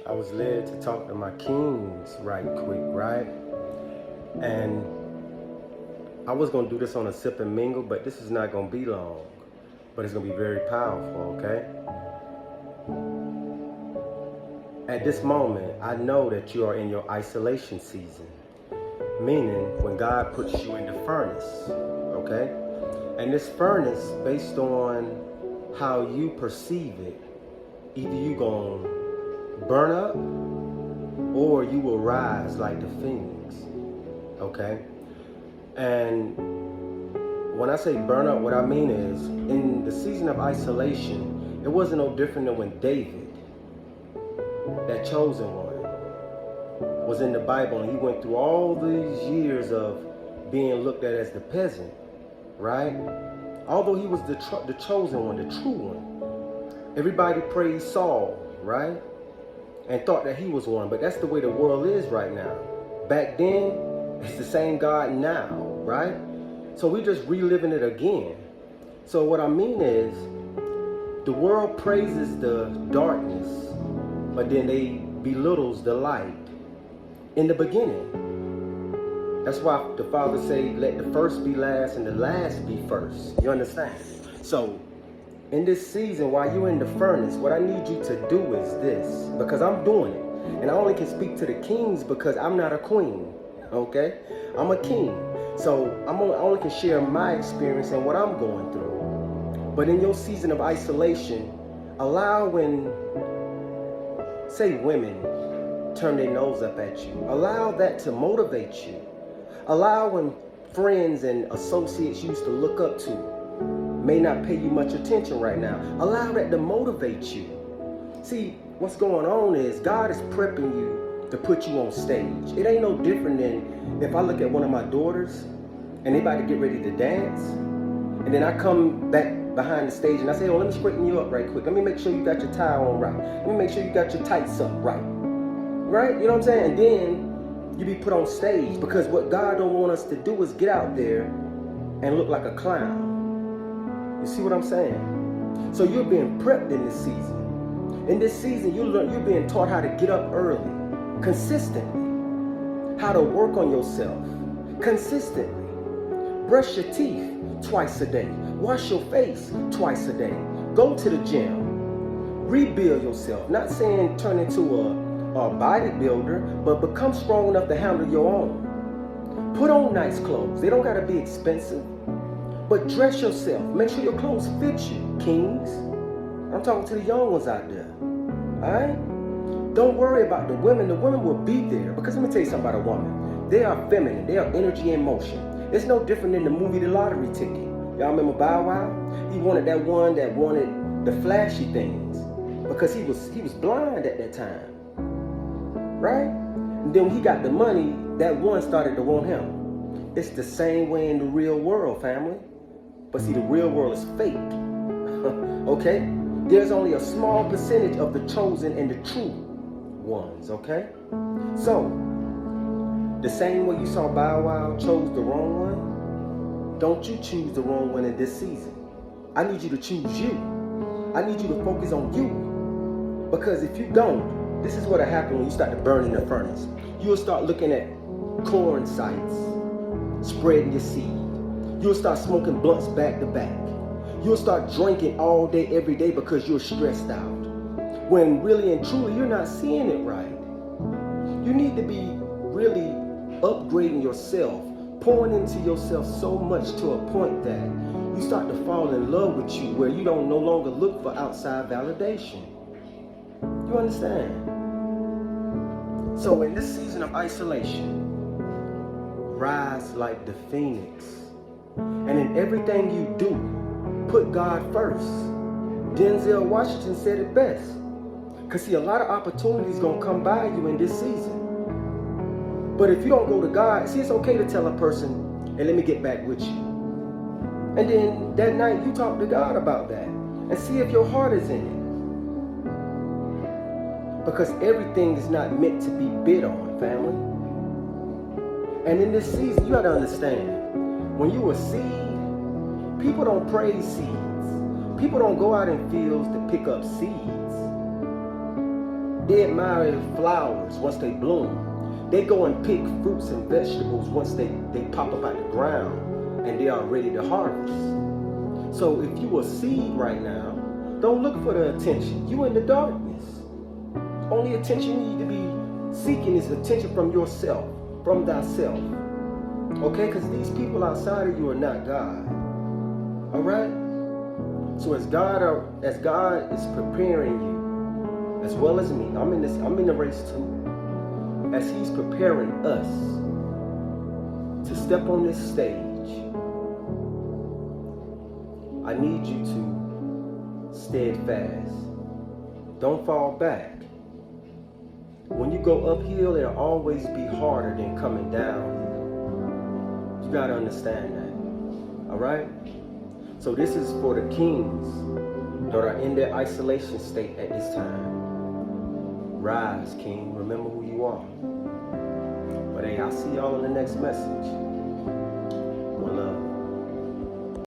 I was led to talk to my kings right quick, right? And I was gonna do this on a sip and mingle, but this is not gonna be long. But it's gonna be very powerful, okay? At this moment, I know that you are in your isolation season, meaning when God puts you in the furnace, okay? And this furnace, based on how you perceive it, either you gonna burn up or you will rise like the phoenix, okay? And when I say burn up, what I mean is in the season of isolation, it wasn't no different than when David, that chosen one, was in the Bible and he went through all these years of being looked at as the peasant, right? Although he was the chosen one, the true one. Everybody praised Saul, right? And thought that he was one, but that's the way the world is right now. Back then, it's the same God now, right? So we're just reliving it again. So what I mean is, the world praises the darkness, but then they belittles the light. In the beginning, that's why the Father say, let the first be last and the last be first. You understand? So in this season, while you're in the furnace, what I need you to do is this, because I'm doing it. And I only can speak to the kings because I'm not a queen, okay? I'm a king. So I only can share my experience and what I'm going through. But in your season of isolation, allow when, say, women turn their nose up at you, allow that to motivate you. Allow when friends and associates you used to look up to may not pay you much attention right now. Allow that to motivate you. See, what's going on is God is prepping you to put you on stage. It ain't no different than if I look at one of my daughters and they about to get ready to dance, and then I come back behind the stage and I say, oh, let me straighten you up right quick. Let me make sure you got your tie on right. Let me make sure you got your tights up right. Right? You know what I'm saying? And then you be put on stage, because what God don't want us to do is get out there and look like a clown. You see what I'm saying? So you're being prepped in this season. In this season, you're being taught how to get up early, consistently, how to work on yourself, consistently. Brush your teeth twice a day. Wash your face twice a day. Go to the gym. Rebuild yourself. Not saying turn into a bodybuilder, but become strong enough to handle your own. Put on nice clothes. They don't got to be expensive. But dress yourself. Make sure your clothes fit you, kings. I'm talking to the young ones out there. Alright? Don't worry about the women. The women will be there. Because let me tell you something about a woman. They are feminine. They are energy in motion. It's no different than the movie The Lottery Ticket. Y'all remember Bow Wow? He wanted that one that wanted the flashy things. Because he was blind at that time. Right? And then when he got the money, that one started to want him. It's the same way in the real world, family. But see, the real world is fake. Okay? There's only a small percentage of the chosen and the true ones, okay? So, the same way you saw Bow Wow chose the wrong one, don't you choose the wrong one in this season. I need you to choose you. I need you to focus on you. Because if you don't, this is what'll happen when you start to burn in the furnace. You'll start looking at corn sites, spreading your seed. You'll start smoking blunts back to back. You'll start drinking all day, every day because you're stressed out. When really and truly, you're not seeing it right. You need to be really upgrading yourself, pouring into yourself so much to a point that you start to fall in love with you, where you don't no longer look for outside validation. You understand? So in this season of isolation, rise like the phoenix. And in everything you do, put God first. Denzel Washington said it best. Because see, a lot of opportunities going to come by you in this season. But if you don't go to God, see, it's okay to tell a person, hey, let me get back with you. And then that night you talk to God about that and see if your heart is in it. Because everything is not meant to be bid on, family. And in this season, you got to understand, when you a seed, people don't praise seeds. People don't go out in fields to pick up seeds. They admire flowers once they bloom. They go and pick fruits and vegetables once they pop up out the ground and they are ready to harvest. So if you a seed right now, don't look for the attention. You in the darkness. Only attention you need to be seeking is attention from yourself, from thyself. Okay? Because these people outside of you are not God. Alright? So as God is preparing you, as well as me, I'm in the race too. As He's preparing us to step on this stage, I need you to steadfast. Don't fall back. When you go uphill, it'll always be harder than coming down. You gotta understand that. Alright? So this is for the kings that are in their isolation state at this time. Rise, King. Remember who you are. But hey, I'll see y'all in the next message.